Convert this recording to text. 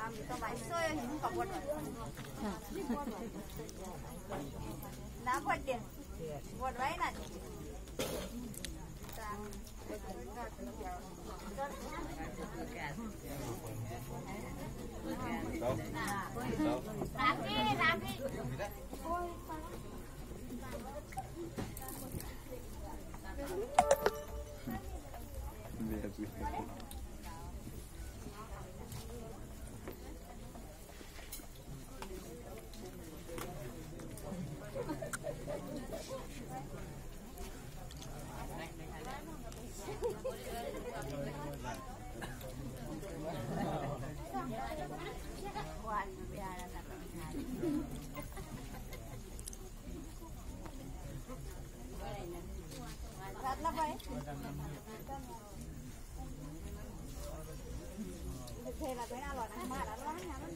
आम्ही तर माहिती हिंदू कपड ना पडते वडवाय ना thế là cái nào là mà đã lo nhà nó